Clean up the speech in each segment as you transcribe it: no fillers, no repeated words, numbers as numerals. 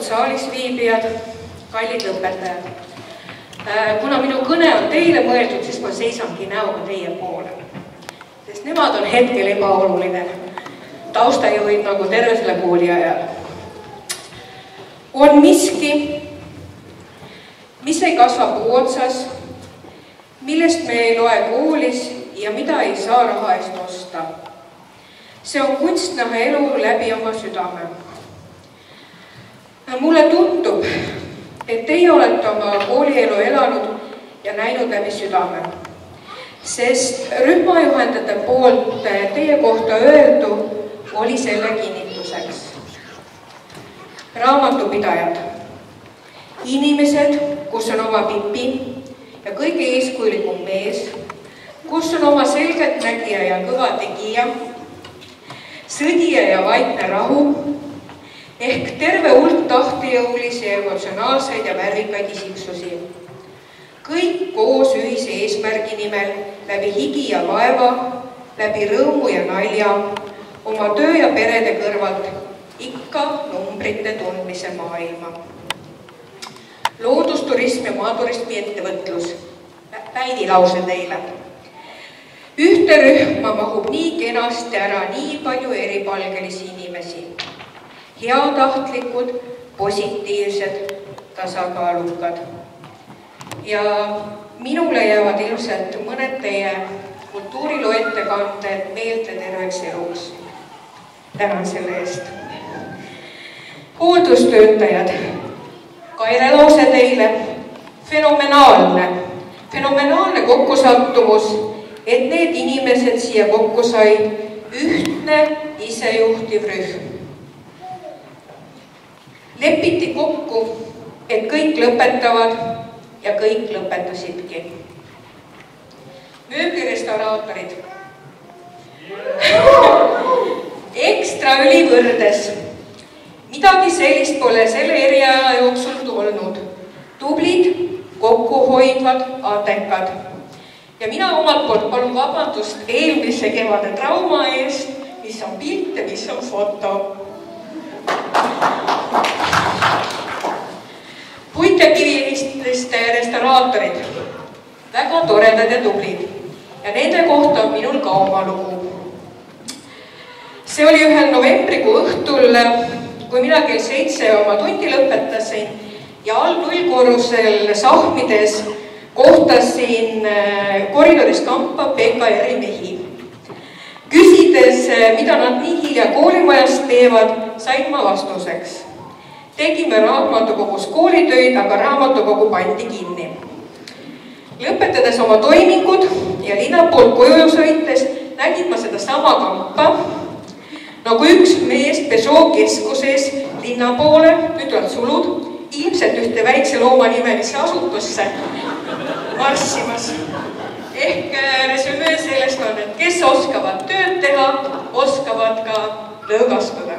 saalis viibijad, kallid õpetajad. Kuna minu kõne on teile mõeldud, siis ma seisangi näoga teie poole. Sest nemad on hetkel ebaoluline. Taustajuhid nagu terve selle kooli ajal. On miski, mis ei kasva puu otsas, millest me ei loe koolis ja mida ei saa raha eest osta. See on kunst näha elu läbi oma südame. Mulle tundub, et teie olete oma koolielu elanud ja näinud läbi südame, sest rühmajuhendajate poolt teie kohta öeldu oli selle kinnituseks. Raamatupidajad, inimesed, kus on oma pipi ja kõige eeskujulikum mees, kus on oma selgeltnägija ja kõva tegija, sõdija ja vaikne rahu, ehk terve hulk tahtejõulisi, emotsionaalseid ja värvikaid isiksusi. Kõik koos ühise eesmärgi nimel, läbi higi ja vaeva, läbi rõõmu ja nalja, oma töö ja perede kõrvalt, ikka numbrite tundmise maailma. Loodusturism ja maaturismi ettevõtlus. Päidilause teile. Ühte rühma mahub nii kenasti ära nii palju eripalgelisi inimesi. Heatahtlikud, positiivsed, tasakaalukad. Ja minule jäävad ilmselt mõned teie kultuurilu ettekanded meelde terveks eluks. Tänan selle eest. Hooldustöötajad, Kaire lause teile. Fenomenaalne kokkusattumus, et need inimesed siia kokku said, ühtne isejuhtiv rühm. Lepiti kokku, et kõik lõpetavad ja kõik lõpetasidki. Mööblirestauraatorid. Ekstra ülivõrdes. Midagi sellist pole selle eriala jooksul olnud. Tublid, kokkuhoidvad, andekad. Ja mina omalt poolt palun vabandust eelmise kevade trauma eest, mis on pilt ja mis on foto. Puit- ja kiviehitiste restauraatorid. Väga toredad ja tublid. Ja nende kohta on minul ka oma lugu. See oli ühel novembrikuu õhtul, kui mina kell 7 oma tundi lõpetasin ja all nullkorrusel sahmides kohtasin koridoris kampa PKR-i mehi. Küsides, mida nad nii hilja koolimajas teevad, sain ma vastuseks. Tegime raamatukogus koolitöid, aga raamatukogu pandi kinni. Lõpetades oma toimingud ja linna poolt koju sõites, nägin ma seda sama kampa, nagu üks mees Peugeot keskuses linna poole, nüüd on sulud, ilmselt ühte väikse loomanimelisse asutusse marssimas. Ehk resümee sellest on, et kes oskavad tööd teha, oskavad ka lõõgastuda.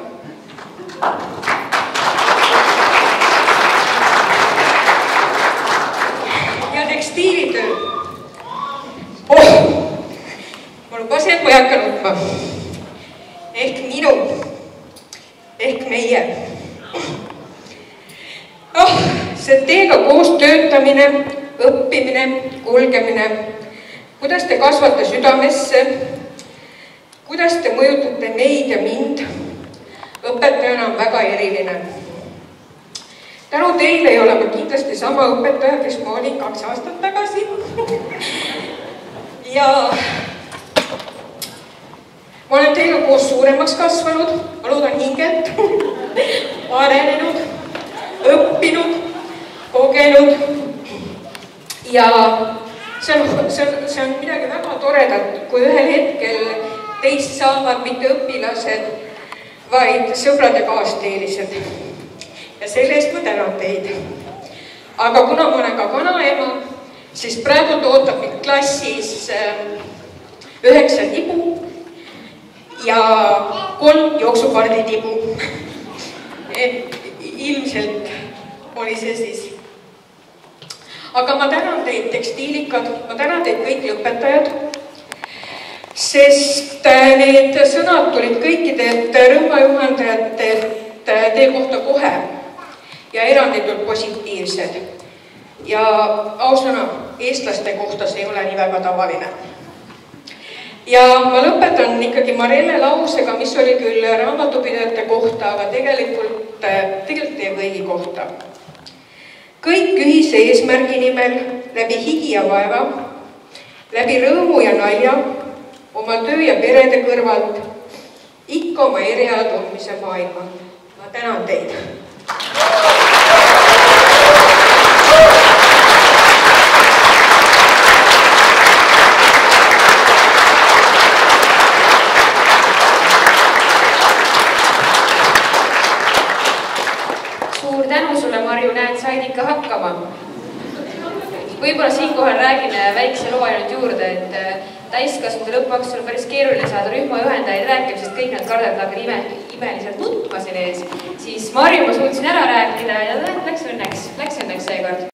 Ja tekstiilitöö. Ma lubasin, et ma ei hakka nutma. Ehk minu. Ehk meie. See teega koos töötamine, õppimine, kulgemine, kuidas te kasvate südamesse, kuidas te mõjutate meid ja mind, õpetajana on väga eriline. Tänu teile ei ole ma kindlasti sama õpetaja, kes ma olin 2 aastat tagasi. Ja ma olen teile koos suuremaks kasvanud, ma loodan hingelt, arenenud, õppinud, kogenud ja see on midagi väga toredat, kui ühel hetkel teist saavad mitte õpilased, vaid sõbrad ja kaasteelised. Ja selle eest ma tänan teid. Aga kuna ma olen ka vanaema, siis praegu ootab mind klassis 9 tibu ja 3 jooksupardi tibu. Ilmselt oli see siis. Aga ma tänan teid tekstiilikad, ma tänan teid kõik lõpetajad, sest need sõnad tulid kõikidelt rühmajuhendajatelt teie kohta kohe. ja eranditult positiivsed. Ja ausõna, eestlaste kohta see ei ole nii väga tavaline. Ja ma lõpetan ikkagi Marelle lausega, mis oli küll raamatupidajate kohta, aga tegelikult teie kõigi kohta. Kõik ühise eesmärgi nimel, läbi higi ja vaeva, läbi rõõmu ja nalja, oma töö ja perede kõrvalt, ikka oma eriala tundmise maailma. Ma tänan teid. Suur tänu sulle, Marju, näed, said ikka hakkama. Võib-olla siinkohal räägin väikse loo ainult juurde, et täiskasvanud lõppaksul on päris keeruline saada rühmajuhendajaid rääkima, sest kõik nad kardavad aga imeliselt nutma siin ees. Siis Marju ma suutsin ära rääkida ja läks õnneks seekord.